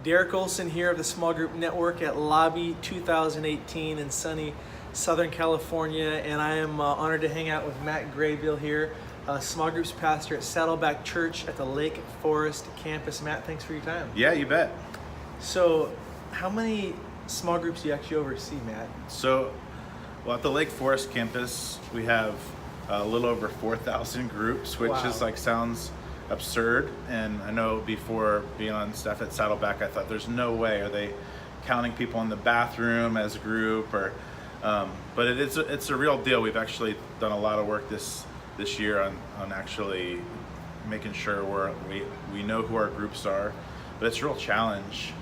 Derek Olson here of the Small Group Network at Lobby 2018 in sunny Southern California, and I am honored to hang out with Matt Graybill here, Small Groups Pastor at Saddleback Church at the Lake Forest campus. Matt, thanks for your time. Yeah, you bet. So, how many small groups do you actually oversee, Matt? Well, at the Lake Forest campus, we have a little over 4,000 groups, which Wow. is sounds absurd. And I know before being on staff at Saddleback, I thought there's no way. Are they counting people in the bathroom as a group? Or, but it's a real deal. We've actually done a lot of work this year on actually making sure we know who our groups are. But it's a real challenge.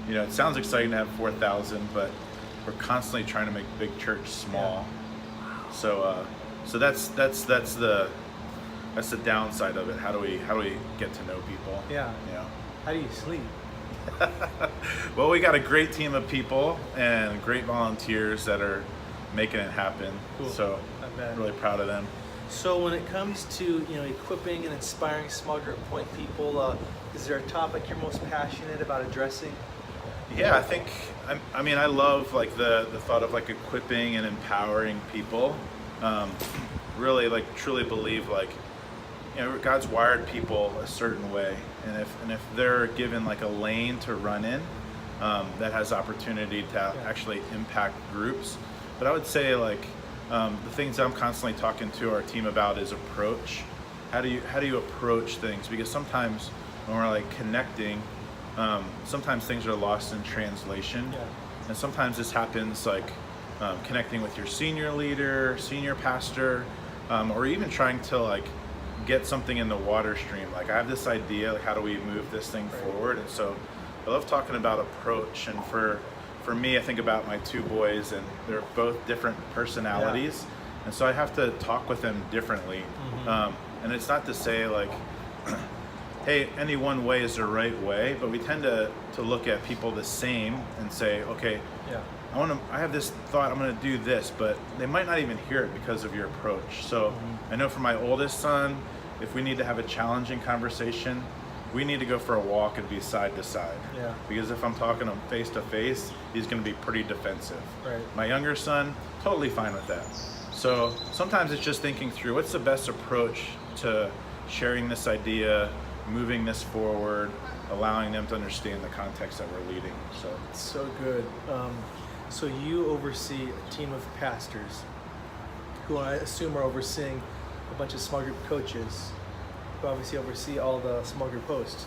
It sounds exciting to have 4,000, but we're constantly trying to make big church small. Yeah. So that's the downside of it. How do we get to know people? Yeah. How do you sleep? Well, we got a great team of people and great volunteers that are making it happen. Cool. So I'm really proud of them. So when it comes to equipping and inspiring small group point people, is there a topic you're most passionate about addressing? Yeah, I think I love the thought of equipping and empowering people. Really truly believe God's wired people a certain way, and if they're given a lane to run in, that has opportunity to actually impact groups. But I would say the things I'm constantly talking to our team about is approach. How do you approach things? Because sometimes when we're connecting, sometimes things are lost in translation, and sometimes this happens connecting with your senior leader, senior pastor, or even trying to get something in the water stream. I have this idea, how do we move this thing forward? And so I love talking about approach. And for me, I think about my two boys, and they're both different personalities, and so I have to talk with them differently. And it's not to say hey, any one way is the right way, but we tend to look at people the same and say, okay, I have this thought, I'm going to do this, but they might not even hear it because of your approach. So I know for my oldest son, if we need to have a challenging conversation, we need to go for a walk and be side to side. Because if I'm talking to him face to face, he's going to be pretty defensive. My younger son, totally fine with that. So sometimes it's just thinking through what's the best approach to sharing this idea, moving this forward, allowing them to understand the context that we're leading. So good. So you oversee a team of pastors who I assume are overseeing a bunch of small group coaches who obviously oversee all the small group hosts.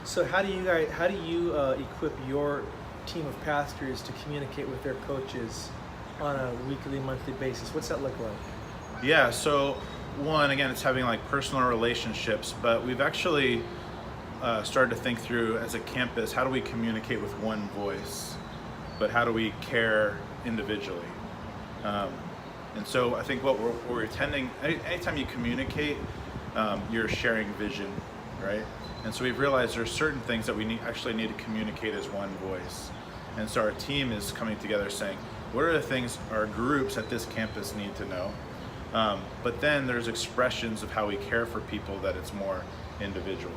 So how do you equip your team of pastors to communicate with their coaches on a weekly, monthly basis? What's that look like? Yeah, so one, again, it's having personal relationships, but we've actually started to think through as a campus, how do we communicate with one voice, but how do we care individually? And so I think what we're attending, anytime you communicate, you're sharing vision, right? And so we've realized there's certain things that we actually need to communicate as one voice. And so our team is coming together saying, what are the things our groups at this campus need to know? But then there's expressions of how we care for people that it's more individual.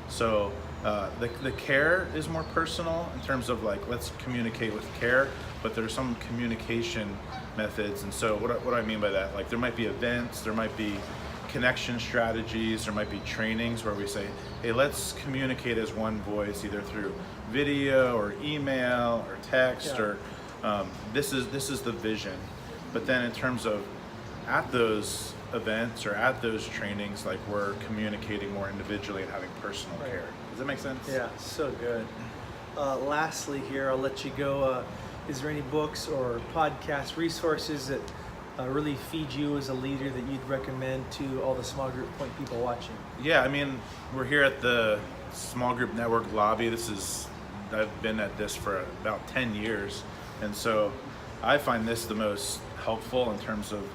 So the care is more personal in terms of let's communicate with care, but there's some communication methods. And so what do I mean by that? There might be events, there might be connection strategies, there might be trainings where we say, hey, let's communicate as one voice, either through video or email or text, or this is the vision. But then in terms of at those events or at those trainings, we're communicating more individually and having personal care. Does that make sense? Yeah, so good. Lastly here, I'll let you go. Is there any books or podcast resources that really feed you as a leader that you'd recommend to all the small group point people watching? Yeah, we're here at the Small Group Network lobby. I've been at this for about 10 years, and so I find this the most helpful in terms of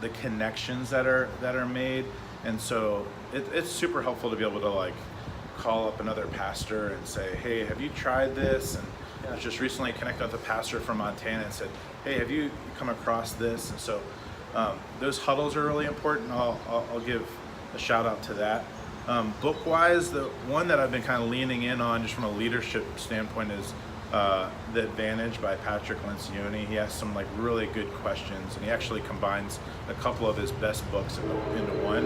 the connections that are made. And so it's super helpful to be able to call up another pastor and say, hey, have you tried this? And I was just recently connected with a pastor from Montana and said, hey, have you come across this? And so those huddles are really important. I'll give a shout out to that. Book-wise, the one that I've been kind of leaning in on just from a leadership standpoint is The Advantage by Patrick Lencioni. He has some like really good questions, and he actually combines a couple of his best books into one.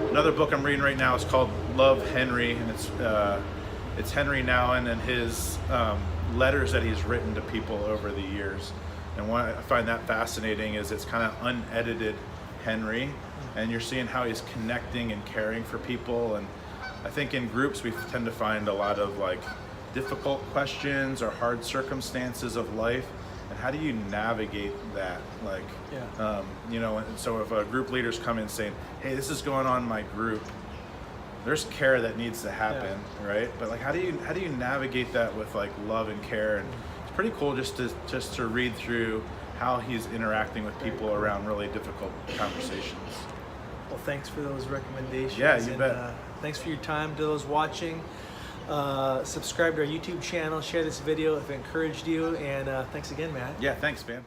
Another book I'm reading right now is called Love Henry, and it's Henry Nouwen and his letters that he's written to people over the years. And what I find that fascinating is it's kind of unedited Henry, and you're seeing how he's connecting and caring for people. And I think in groups we tend to find a lot of like difficult questions or hard circumstances of life, and how do you navigate that? Like, you know, and so if a group leader's come in saying, hey, this is going on in my group, there's care that needs to happen, right? But like, how do you navigate that with like love and care? And it's pretty cool just to read through how he's interacting with people around really difficult conversations. Well, thanks for those recommendations. Yeah, you bet. Thanks for your time. To those watching, subscribe to our YouTube channel, share this video if it encouraged you, and thanks again, Matt. Yeah, thanks, man.